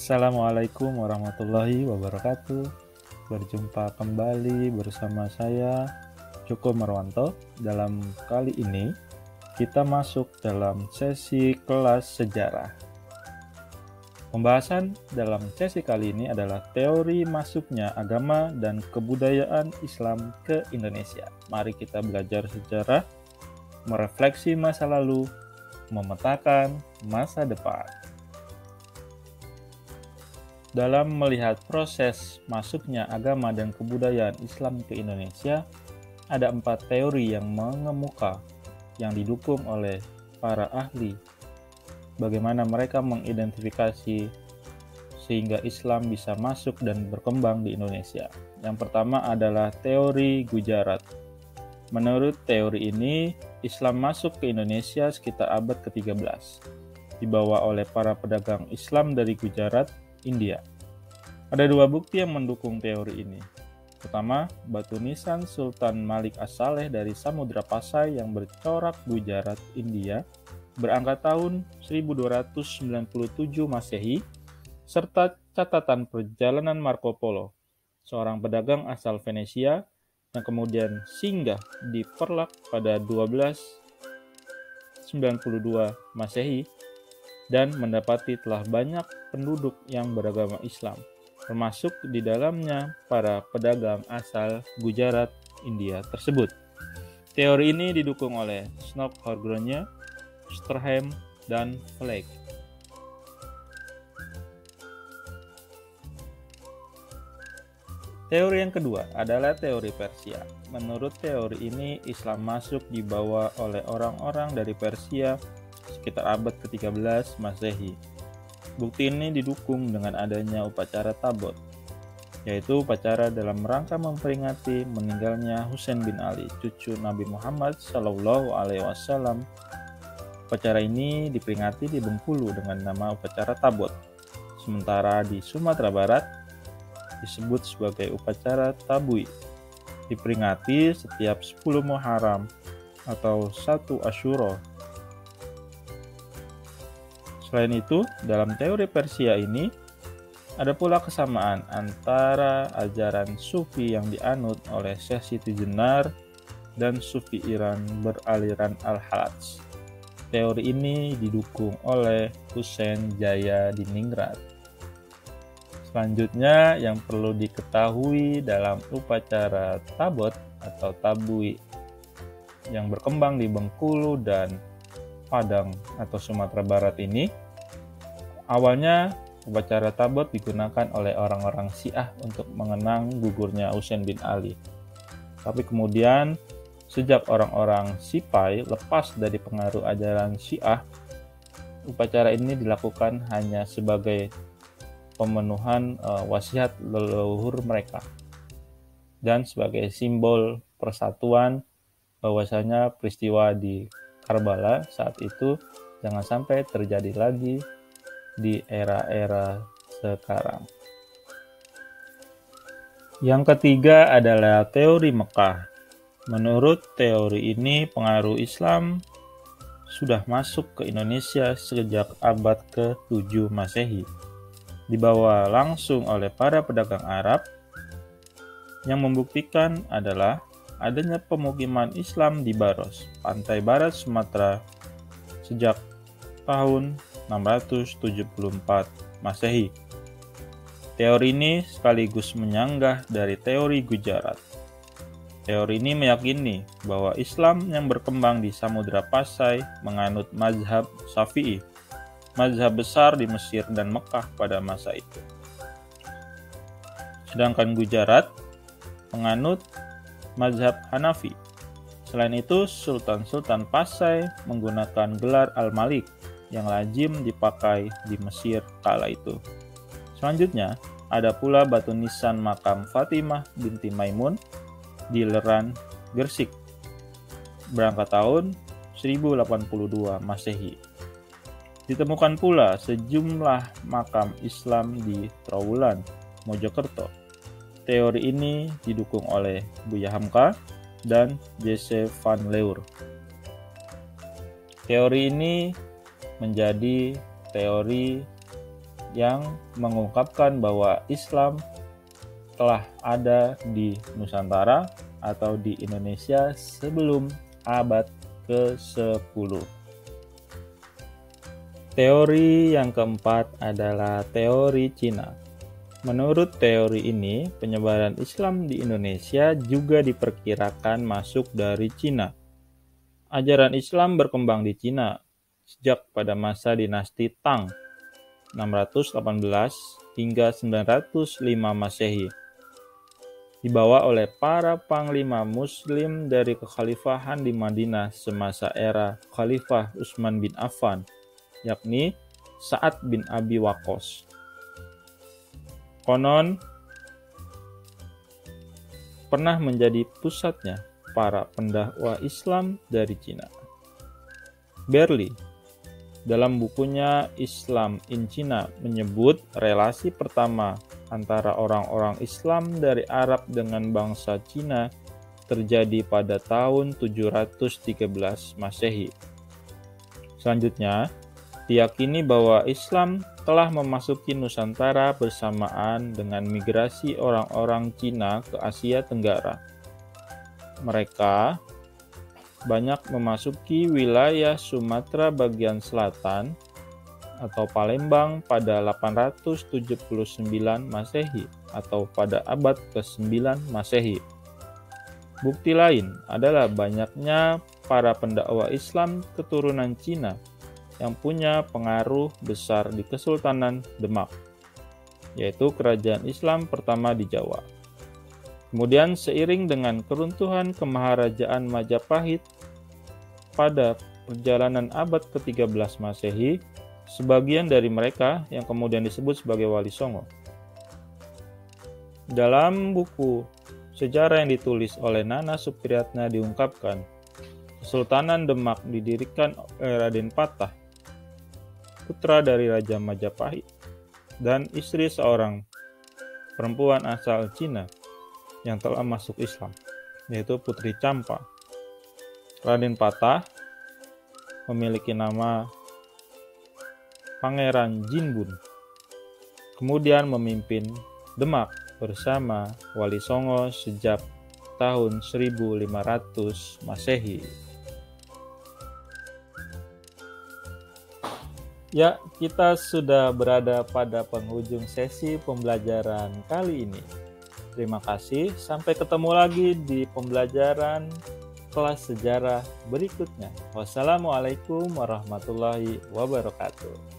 Assalamualaikum warahmatullahi wabarakatuh. Berjumpa kembali bersama saya Joko Marwanto. Dalam kali ini kita masuk dalam sesi kelas sejarah. Pembahasan dalam sesi kali ini adalah teori masuknya agama dan kebudayaan Islam ke Indonesia. Mari kita belajar sejarah, merefleksi masa lalu, memetakan masa depan. Dalam melihat proses masuknya agama dan kebudayaan Islam ke Indonesia, ada 4 teori yang mengemuka yang didukung oleh para ahli. Bagaimana mereka mengidentifikasi sehingga Islam bisa masuk dan berkembang di Indonesia. Yang pertama adalah teori Gujarat. Menurut teori ini, Islam masuk ke Indonesia sekitar abad ke-13, dibawa oleh para pedagang Islam dari Gujarat, India. Ada 2 bukti yang mendukung teori ini. Pertama, batu nisan Sultan Malik As-Saleh dari Samudra Pasai yang bercorak Gujarat, India, berangkat tahun 1297 Masehi, serta catatan perjalanan Marco Polo, seorang pedagang asal Venesia yang kemudian singgah di Perlak pada 1292 Masehi dan mendapati telah banyak penduduk yang beragama Islam, termasuk di dalamnya para pedagang asal Gujarat, India tersebut. Teori ini didukung oleh Snokhorgrone, Strahem, dan Flake. Teori yang kedua adalah teori Persia. Menurut teori ini, Islam masuk dibawa oleh orang-orang dari Persia sekitar abad ke-13 Masehi. Bukti ini didukung dengan adanya upacara Tabot, yaitu upacara dalam rangka memperingati meninggalnya Husain bin Ali, cucu Nabi Muhammad SAW. Upacara ini diperingati di Bengkulu dengan nama upacara Tabot, sementara di Sumatera Barat disebut sebagai upacara Tabui, diperingati setiap 10 Muharram atau 1 Asyura. Selain itu, dalam teori Persia ini, ada pula kesamaan antara ajaran Sufi yang dianut oleh Syekh Siti Jenar dan Sufi Iran beraliran Al-Halaj. Teori ini didukung oleh Hussein Jaya di Ningrat. Selanjutnya, yang perlu diketahui dalam upacara Tabot atau Tabui yang berkembang di Bengkulu dan Padang atau Sumatera Barat ini, awalnya upacara Tabot digunakan oleh orang-orang Syiah untuk mengenang gugurnya Husain bin Ali. Tapi kemudian, sejak orang-orang Sipai lepas dari pengaruh ajaran Syiah, upacara ini dilakukan hanya sebagai pemenuhan wasiat leluhur mereka dan sebagai simbol persatuan bahwasanya peristiwa di Karbala saat itu jangan sampai terjadi lagi di era-era sekarang. Yang ketiga adalah teori Mekah. Menurut teori ini, pengaruh Islam sudah masuk ke Indonesia sejak abad ke-7 Masehi, dibawa langsung oleh para pedagang Arab. Yang membuktikan adalah adanya pemukiman Islam di Baros, pantai barat Sumatera, sejak tahun 674 Masehi. Teori ini sekaligus menyanggah dari teori Gujarat. Teori ini meyakini bahwa Islam yang berkembang di Samudra Pasai menganut mazhab Syafi'i, mazhab besar di Mesir dan Mekah pada masa itu. Sedangkan Gujarat menganut mazhab Hanafi. Selain itu, Sultan-Sultan Pasai menggunakan gelar Al-Malik yang lazim dipakai di Mesir kala itu. Selanjutnya, ada pula batu nisan makam Fatimah binti Maimun di Leran, Gresik, berangkat tahun 1082 Masehi. Ditemukan pula sejumlah makam Islam di Trowulan, Mojokerto. Teori ini didukung oleh Buya Hamka dan Jesse van Leur. Teori ini menjadi teori yang mengungkapkan bahwa Islam telah ada di Nusantara atau di Indonesia sebelum abad ke-10. Teori yang keempat adalah teori Cina. Menurut teori ini, penyebaran Islam di Indonesia juga diperkirakan masuk dari Cina. Ajaran Islam berkembang di Cina sejak pada masa dinasti Tang 618 hingga 905 Masehi. Dibawa oleh para panglima Muslim dari kekhalifahan di Madinah semasa era Khalifah Utsman bin Affan, yakni Sa'ad bin Abi Waqqas. Konon pernah menjadi pusatnya para pendakwah Islam dari Cina. Berli dalam bukunya Islam in China menyebut relasi pertama antara orang-orang Islam dari Arab dengan bangsa Cina terjadi pada tahun 713 Masehi. Selanjutnya, diyakini bahwa Islam telah memasuki Nusantara bersamaan dengan migrasi orang-orang Cina ke Asia Tenggara. Mereka banyak memasuki wilayah Sumatera bagian selatan atau Palembang pada 879 Masehi atau pada abad ke-9 Masehi. Bukti lain adalah banyaknya para pendakwa Islam keturunan Cina yang punya pengaruh besar di Kesultanan Demak, yaitu kerajaan Islam pertama di Jawa. Kemudian seiring dengan keruntuhan Kemaharajaan Majapahit pada perjalanan abad ke-13 Masehi, sebagian dari mereka yang kemudian disebut sebagai Wali Songo. Dalam buku sejarah yang ditulis oleh Nana Supriyatna diungkapkan, Kesultanan Demak didirikan oleh Raden Patah, putra dari Raja Majapahit, dan istri seorang perempuan asal Cina yang telah masuk Islam, yaitu Putri Campa. Raden Patah memiliki nama Pangeran Jinbun, kemudian memimpin Demak bersama Wali Songo sejak tahun 1500 Masehi. Ya, kita sudah berada pada penghujung sesi pembelajaran kali ini. Terima kasih, sampai ketemu lagi di pembelajaran kelas sejarah berikutnya. Wassalamualaikum warahmatullahi wabarakatuh.